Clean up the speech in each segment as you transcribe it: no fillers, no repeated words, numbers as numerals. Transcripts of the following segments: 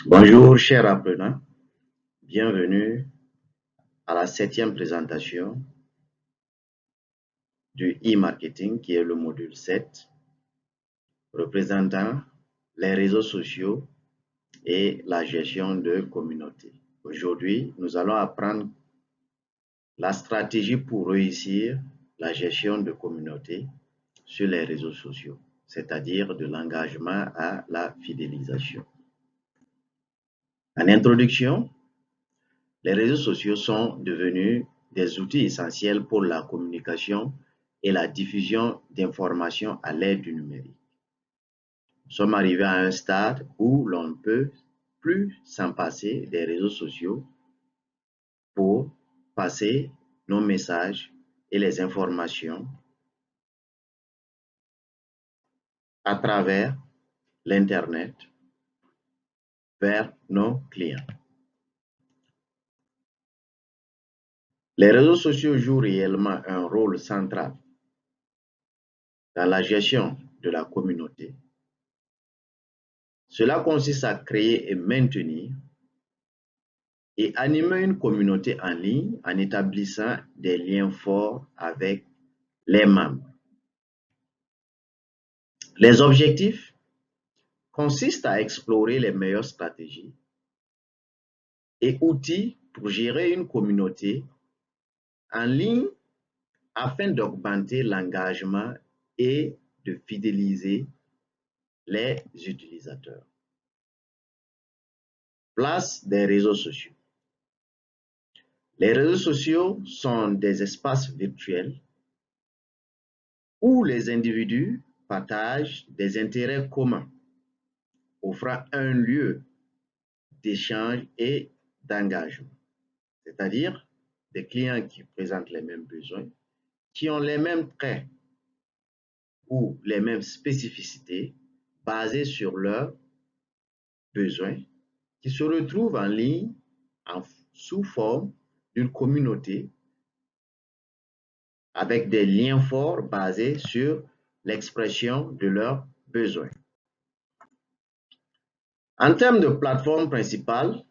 Bonjour, chers apprenants. Bienvenue à la 7e présentation du e-marketing qui est le module 7, représentant les réseaux sociaux et la gestion de communautés. Aujourd'hui, nous allons apprendre la stratégie pour réussir la gestion de communautés sur les réseaux sociaux, c'est-à-dire de l'engagement à la fidélisation. En introduction, les réseaux sociaux sont devenus des outils essentiels pour la communication et la diffusion d'informations à l'aide du numérique. Nous sommes arrivés à un stade où l'on ne peut plus s'en passer des réseaux sociaux pour passer nos messages et les informations à travers l'Internet vers nos clients. Les réseaux sociaux jouent réellement un rôle central dans la gestion de la communauté. Cela consiste à créer et maintenir et animer une communauté en ligne en établissant des liens forts avec les membres. Les objectifs consistent à explorer les meilleures stratégies et outils pour gérer une communauté en ligne afin d'augmenter l'engagement et de fidéliser les utilisateurs. Place des réseaux sociaux. Les réseaux sociaux sont des espaces virtuels où les individus partagent des intérêts communs, offrant un lieu d'échange et d'engagement, c'est-à-dire des clients qui présentent les mêmes besoins, qui ont les mêmes traits ou les mêmes spécificités basées sur leurs besoins, qui se retrouvent en ligne sous forme d'une communauté avec des liens forts basés sur l'expression de leurs besoins. En termes de plateformes principales,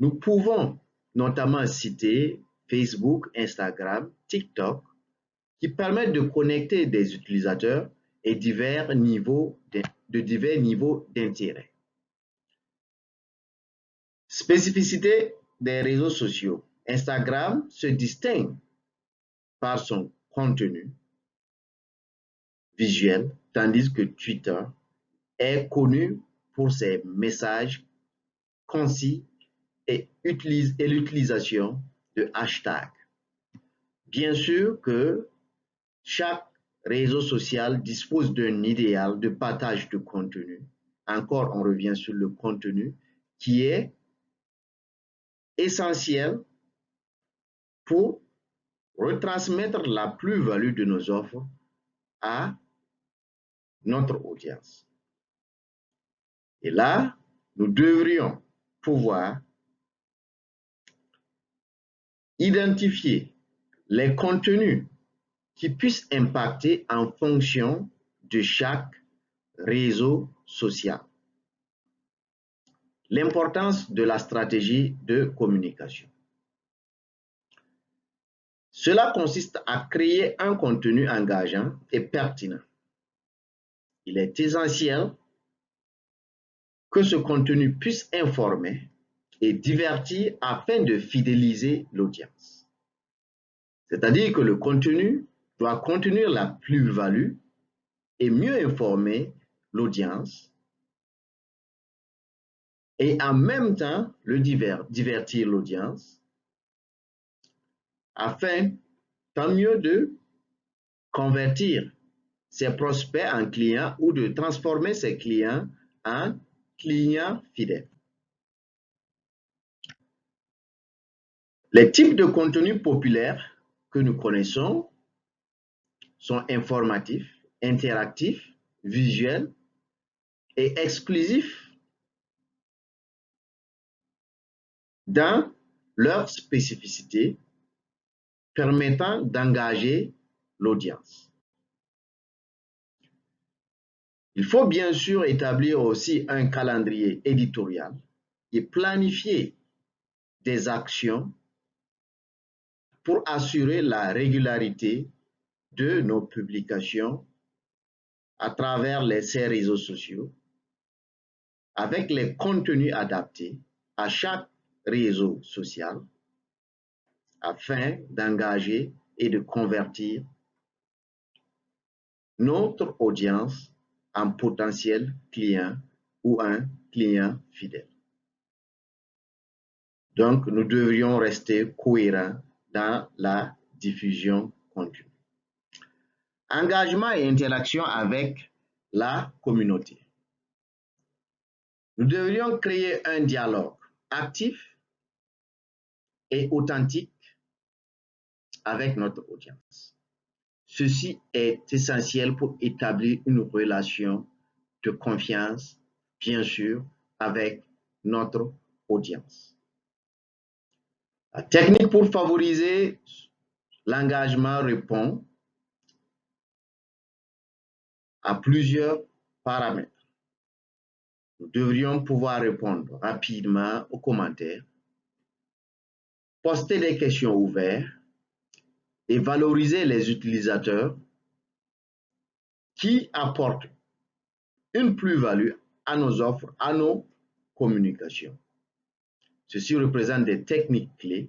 nous pouvons notamment citer Facebook, Instagram, TikTok, qui permettent de connecter des utilisateurs et de divers niveaux d'intérêt. Spécificité des réseaux sociaux. Instagram se distingue par son contenu visuel, tandis que Twitter est connu pour ses messages concis et l'utilisation de hashtags. Bien sûr que chaque réseau social dispose d'un idéal de partage de contenu. Encore, on revient sur le contenu qui est essentiel pour retransmettre la plus-value de nos offres à notre audience. Et là, nous devrions pouvoir identifier les contenus qui puissent impacter en fonction de chaque réseau social. L'importance de la stratégie de communication. Cela consiste à créer un contenu engageant et pertinent. Il est essentiel que ce contenu puisse informer et divertir afin de fidéliser l'audience. C'est-à-dire que le contenu doit contenir la plus-value et mieux informer l'audience et en même temps divertir l'audience afin tant mieux de convertir ses prospects en clients ou de transformer ses clients en clients fidèles. Les types de contenus populaires que nous connaissons sont informatifs, interactifs, visuels et exclusifs dans leur spécificité, permettant d'engager l'audience. Il faut bien sûr établir aussi un calendrier éditorial et planifier des actions pour assurer la régularité de nos publications à travers ces réseaux sociaux avec les contenus adaptés à chaque réseau social afin d'engager et de convertir notre audience en potentiel client ou un client fidèle. Donc, nous devrions rester cohérents dans la diffusion continue. Engagement et interaction avec la communauté. Nous devrions créer un dialogue actif et authentique avec notre audience. Ceci est essentiel pour établir une relation de confiance, bien sûr, avec notre audience. La technique pour favoriser l'engagement répond à plusieurs paramètres. Nous devrions pouvoir répondre rapidement aux commentaires, poster des questions ouvertes et valoriser les utilisateurs qui apportent une plus-value à nos offres, à nos communications. Ceci représente des techniques clés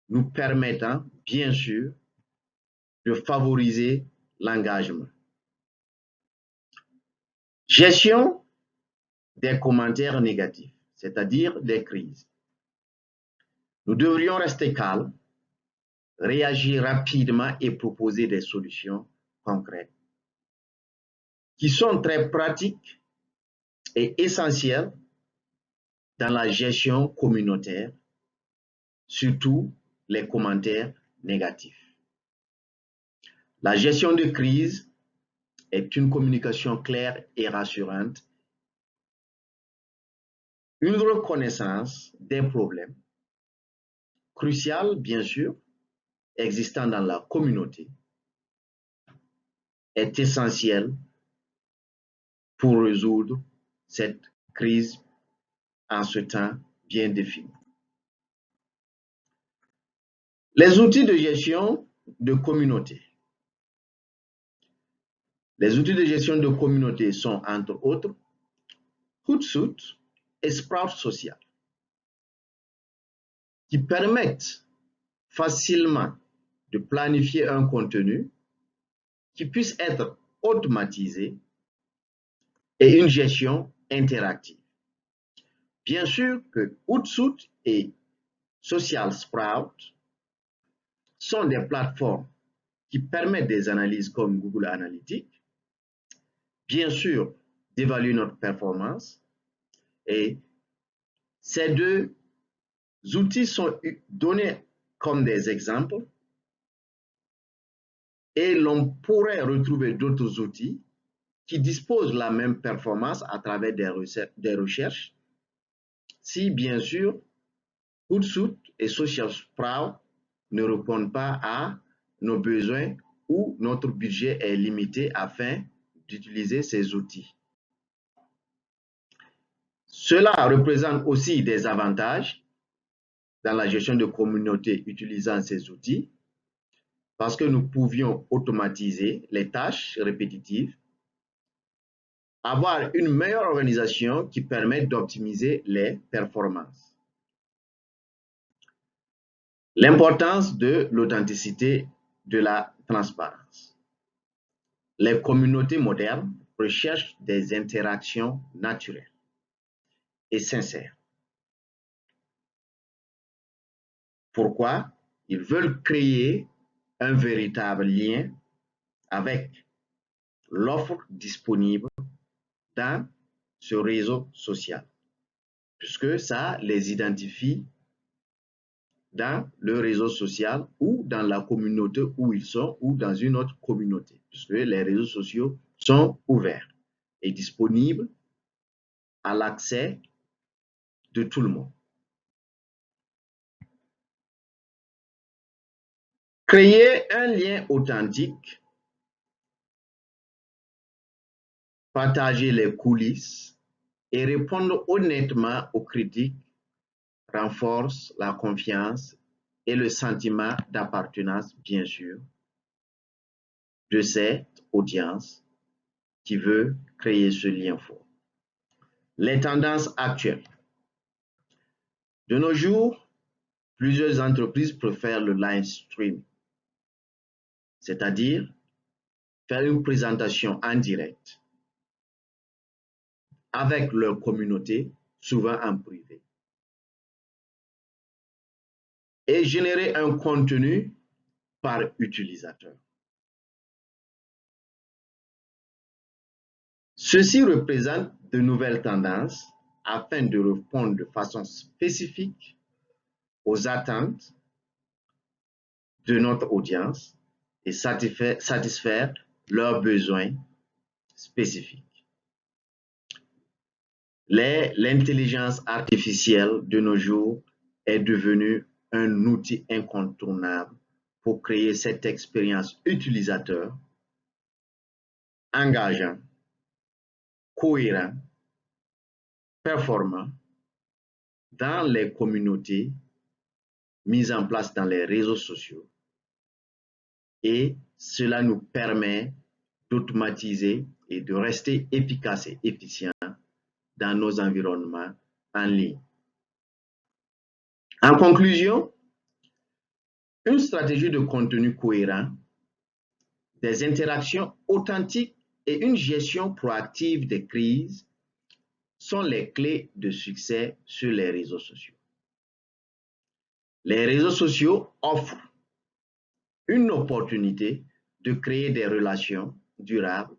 nous permettant, bien sûr, de favoriser l'engagement. Gestion des commentaires négatifs, c'est-à-dire des crises. Nous devrions rester calmes, réagir rapidement et proposer des solutions concrètes qui sont très pratiques et essentielles dans la gestion communautaire, surtout les commentaires négatifs. La gestion de crise est une communication claire et rassurante, une reconnaissance des problèmes, crucial bien sûr, existant dans la communauté, est essentielle pour résoudre cette crise en ce temps bien défini. Les outils de gestion de communauté. Les outils de gestion de communauté sont entre autres Hootsuite et Sprout Social, qui permettent facilement de planifier un contenu qui puisse être automatisé et une gestion interactive. Bien sûr que Hootsuite et Social Sprout sont des plateformes qui permettent des analyses comme Google Analytics, bien sûr d'évaluer notre performance, et ces deux outils sont donnés comme des exemples et l'on pourrait retrouver d'autres outils qui disposent de la même performance à travers des recherches si bien sûr Hootsuite et Social Sprout ne répondent pas à nos besoins ou notre budget est limité afin d'utiliser ces outils. Cela représente aussi des avantages dans la gestion de communauté utilisant ces outils parce que nous pouvions automatiser les tâches répétitives, avoir une meilleure organisation qui permet d'optimiser les performances. L'importance de l'authenticité, de la transparence. Les communautés modernes recherchent des interactions naturelles et sincères. Pourquoi? Ils veulent créer un véritable lien avec l'offre disponible dans ce réseau social, puisque ça les identifie dans le réseau social ou dans la communauté où ils sont ou dans une autre communauté, puisque les réseaux sociaux sont ouverts et disponibles à l'accès de tout le monde. Créer un lien authentique, partager les coulisses et répondre honnêtement aux critiques renforce la confiance et le sentiment d'appartenance, bien sûr, de cette audience qui veut créer ce lien fort. Les tendances actuelles. De nos jours, plusieurs entreprises préfèrent le live stream, c'est-à-dire faire une présentation en direct avec leur communauté, souvent en privé, et générer un contenu par utilisateur. Ceci représente de nouvelles tendances afin de répondre de façon spécifique aux attentes de notre audience et satisfaire leurs besoins spécifiques. L'intelligence artificielle de nos jours est devenue un outil incontournable pour créer cette expérience utilisateur engageant, cohérent, performant dans les communautés mises en place dans les réseaux sociaux. Et cela nous permet d'automatiser et de rester efficace et efficient dans nos environnements en ligne. En conclusion, une stratégie de contenu cohérent, des interactions authentiques et une gestion proactive des crises sont les clés de succès sur les réseaux sociaux. Les réseaux sociaux offrent une opportunité de créer des relations durables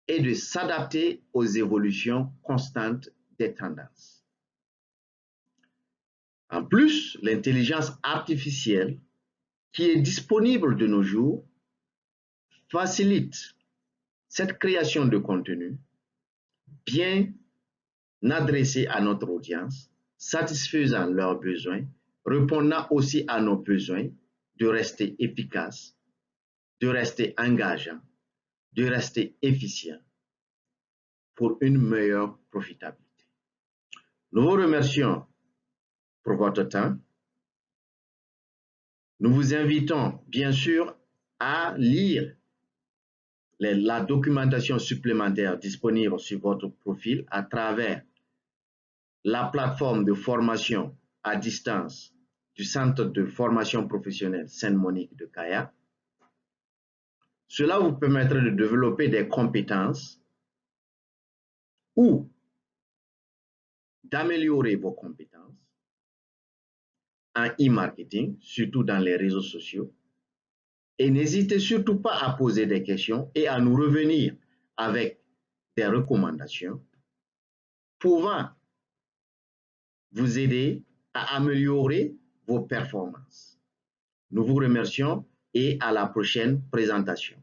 et de s'adapter aux évolutions constantes des tendances. En plus, l'intelligence artificielle qui est disponible de nos jours facilite cette création de contenu bien adressé à notre audience, satisfaisant leurs besoins, répondant aussi à nos besoins de rester efficace, de rester engageant, de rester efficient pour une meilleure profitabilité. Nous vous remercions pour votre temps. Nous vous invitons bien sûr à lire la documentation supplémentaire disponible sur votre profil à travers la plateforme de formation à distance du Centre de formation professionnelle Sainte-Monique de Kaya. Cela vous permettra de développer des compétences ou d'améliorer vos compétences en e-marketing, surtout dans les réseaux sociaux. Et n'hésitez surtout pas à poser des questions et à nous revenir avec des recommandations pouvant vous aider à améliorer vos performances. Nous vous remercions et à la prochaine présentation.